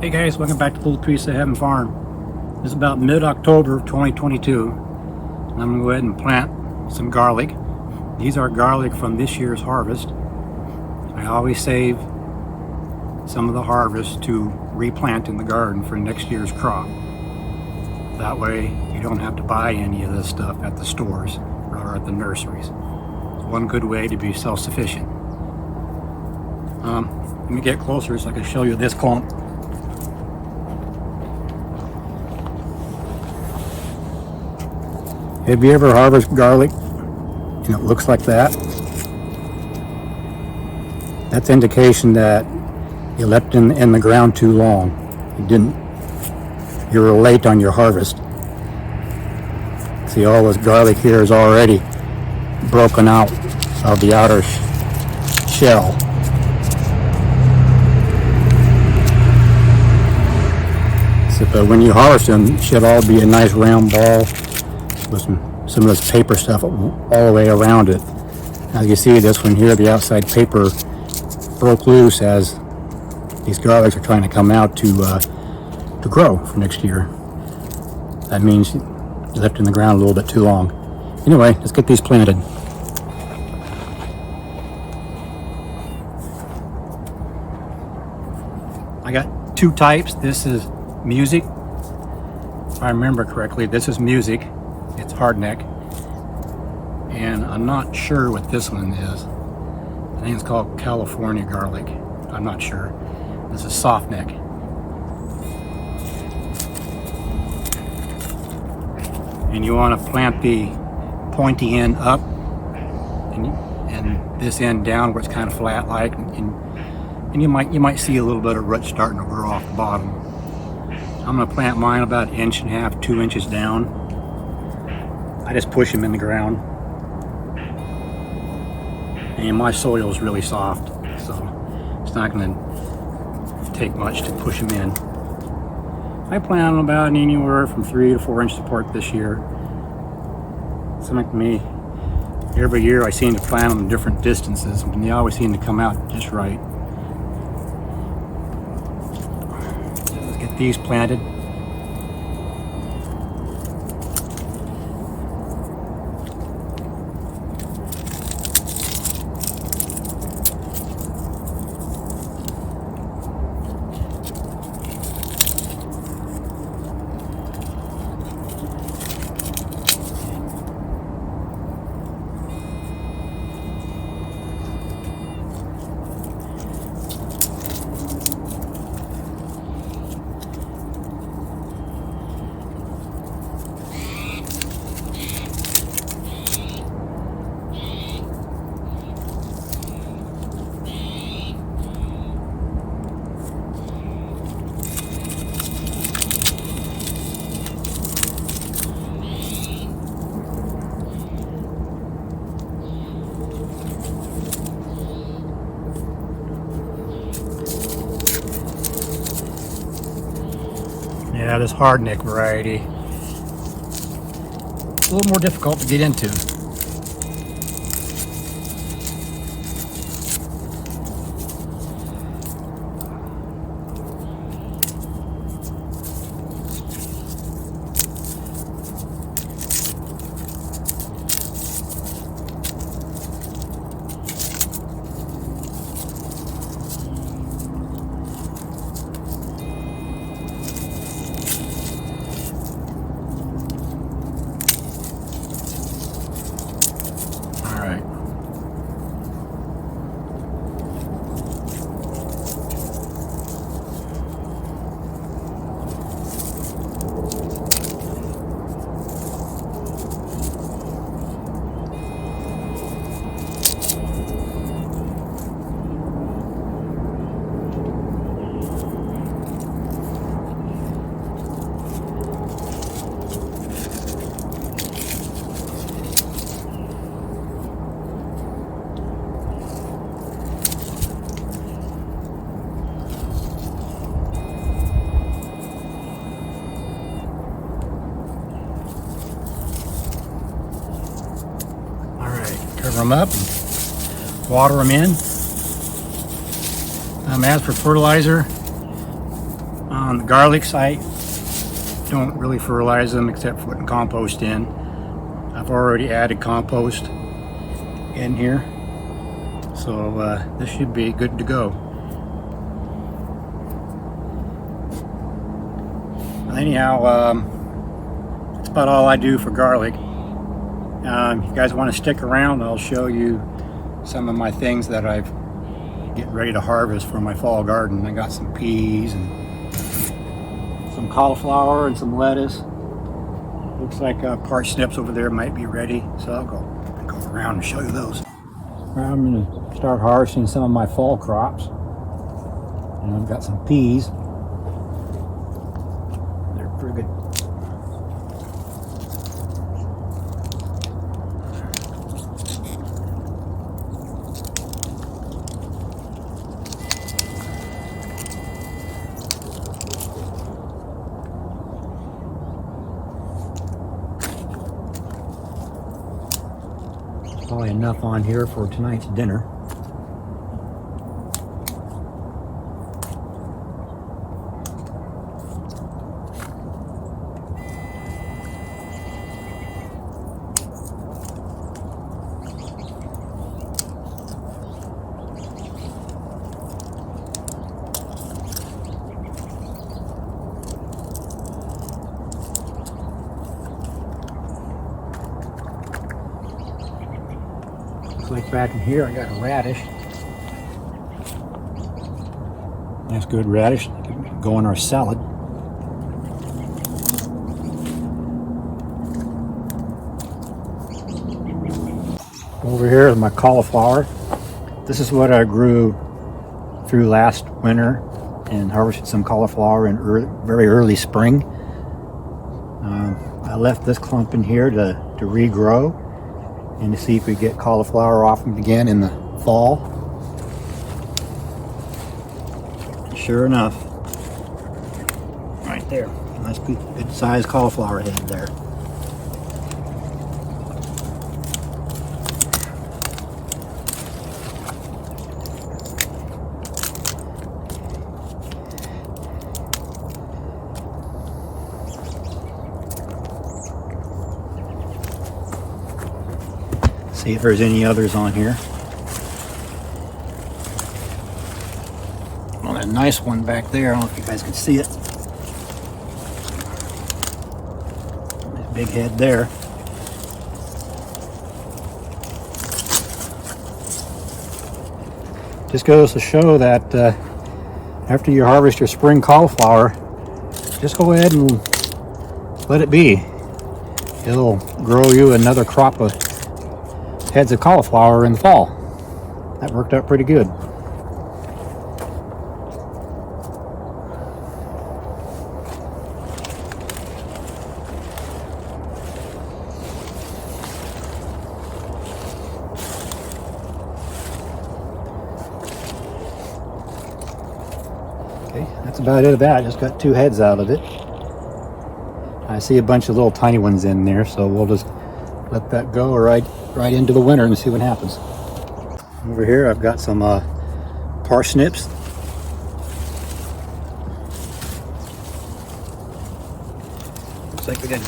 Hey guys, welcome back to Little Piece of Heaven Farm. This is about mid-October 2022. I'm going to go ahead and plant some garlic. These are garlic from this year's harvest. I always save some of the harvest to replant in the garden for next year's crop. That way you don't have to buy any of this stuff at the stores or at the nurseries. It's one good way to be self-sufficient. Let me get closer so I can show you this clump. Have you ever harvested garlic and it looks like that? That's indication that you left it in the ground too long. You were late on your harvest. See, all this garlic here is already broken out of the outer shell. So, but when you harvest them, it should all be a nice round ball with some of this paper stuff all the way around it. As you see, this one here, the outside paper broke loose as these garlics are trying to come out to grow for next year. That means you left it in the ground a little bit too long. Anyway, let's get these planted. I got two types. This is music. If I remember correctly, this is music. It's hardneck, and I'm not sure what this one is. I think it's called California garlic. I'm not sure. This is soft neck. And you want to plant the pointy end up and this end down where it's kind of flat like, and you might see a little bit of root starting to grow off the bottom. I'm going to plant mine about 1.5 inches, 2 inches down. I just push them in the ground, and my soil is really soft, so it's not going to take much to push them in. I plant them about anywhere from 3 to 4 inches apart this year. Something like me, every year I seem to plant them in different distances, and they always seem to come out just right. So let's get these planted. Yeah, this hardneck variety, a little more difficult to get into. Cover them up and water them in. As for fertilizer, On the garlics, I don't really fertilize them except for putting compost in. I've already added compost in here, so this should be good to go. Anyhow, that's about all I do for garlic. If you guys want to stick around, I'll show you some of my things that I've getting ready to harvest for my fall garden. I got some peas and some cauliflower and some lettuce. Looks like parsnips over there might be ready, so I'll go around and show you those. I'm going to start harvesting some of my fall crops. And I've got some peas. They're pretty good. Probably enough on here for tonight's dinner. Like back in here, I got a radish. That's good radish. Go in our salad. Over here is my cauliflower. This is what I grew through last winter and harvested some cauliflower in very early spring. I left this clump in here to regrow and to see if we get cauliflower off them again in the fall. Sure enough, right there, nice good sized cauliflower head there. See if there's any others on here. Well, that nice one back there, I don't know if you guys can see it. Nice big head there. Just goes to show that after you harvest your spring cauliflower, just go ahead and let it be. It'll grow you another crop of heads of cauliflower in the fall. That worked out pretty good. Okay, that's about it of that. Just got 2 heads out of it. I see a bunch of little tiny ones in there, so we'll just let that go right into the winter and see what happens. Over here I've got some parsnips. Looks like we got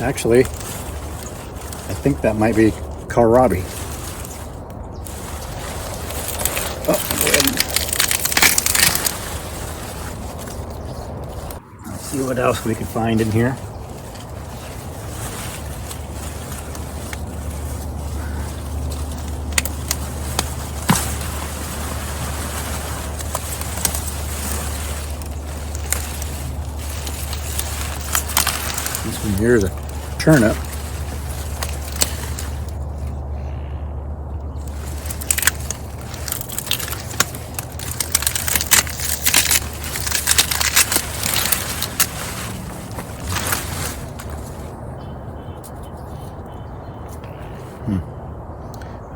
actually, I think that might be kohlrabi. Oh, go ahead. Let's see what else we can find in here. This one here is a turnip.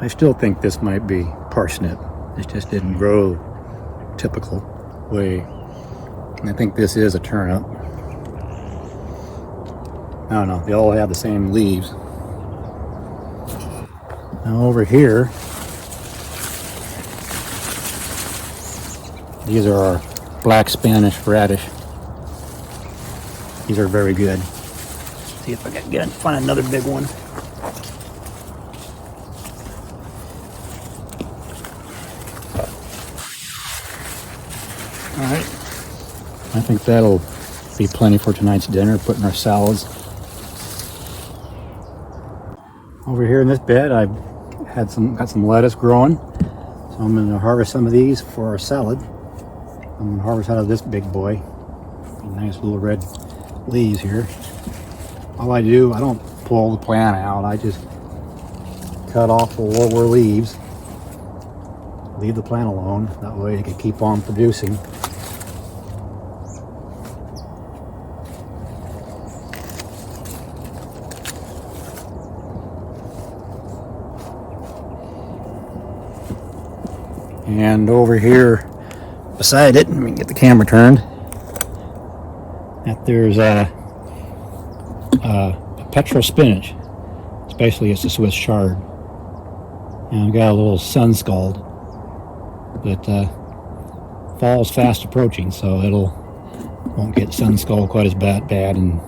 I still think this might be parsnip. It just didn't grow typical way. And I think this is a turnip. I don't know, they all have the same leaves. Now over here, these are our black Spanish radish. These are very good. See if I can find another big one. Alright, I think that'll be plenty for tonight's dinner, put in our salads. Over here in this bed, I've got some lettuce growing, so I'm going to harvest some of these for our salad. I'm going to harvest out of this big boy. Nice little red leaves here. All I do, I don't pull the plant out, I just cut off the lower leaves, leave the plant alone, that way it can keep on producing. And over here beside it, let me get the camera turned, that there's a petrol spinach. It's a Swiss chard. And I've got a little sun scald, but fall's fast approaching, so won't get sun scald quite as bad. And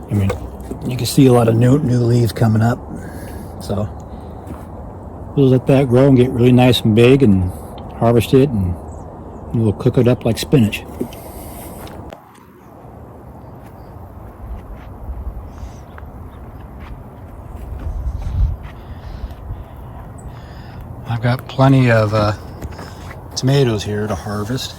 I mean, you can see a lot of new leaves coming up, so we'll let that grow and get really nice and big and harvest it, and we'll cook it up like spinach. I've got plenty of tomatoes here to harvest.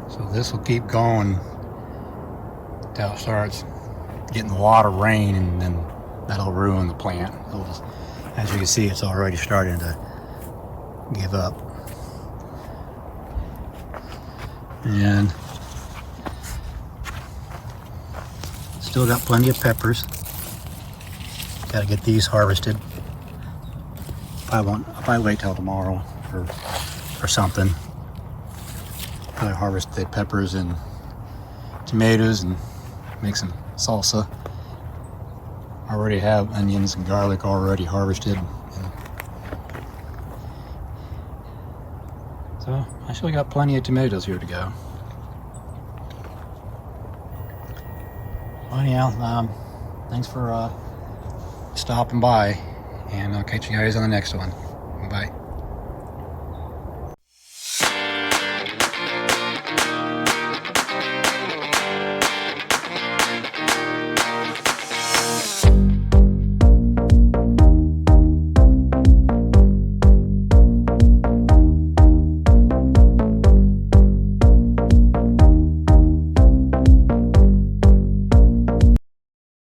So this will keep going until it starts getting a lot of rain, and then that'll ruin the plant. As you can see, it's already starting to give up. And still got plenty of peppers. Got to get these harvested. I'll probably wait till tomorrow or something. Probably harvest the peppers and tomatoes and make some salsa. I already have onions and garlic already harvested. So I still got plenty of tomatoes here to go. Well, anyhow, thanks for stopping by, and I'll catch you guys on the next one. Bye.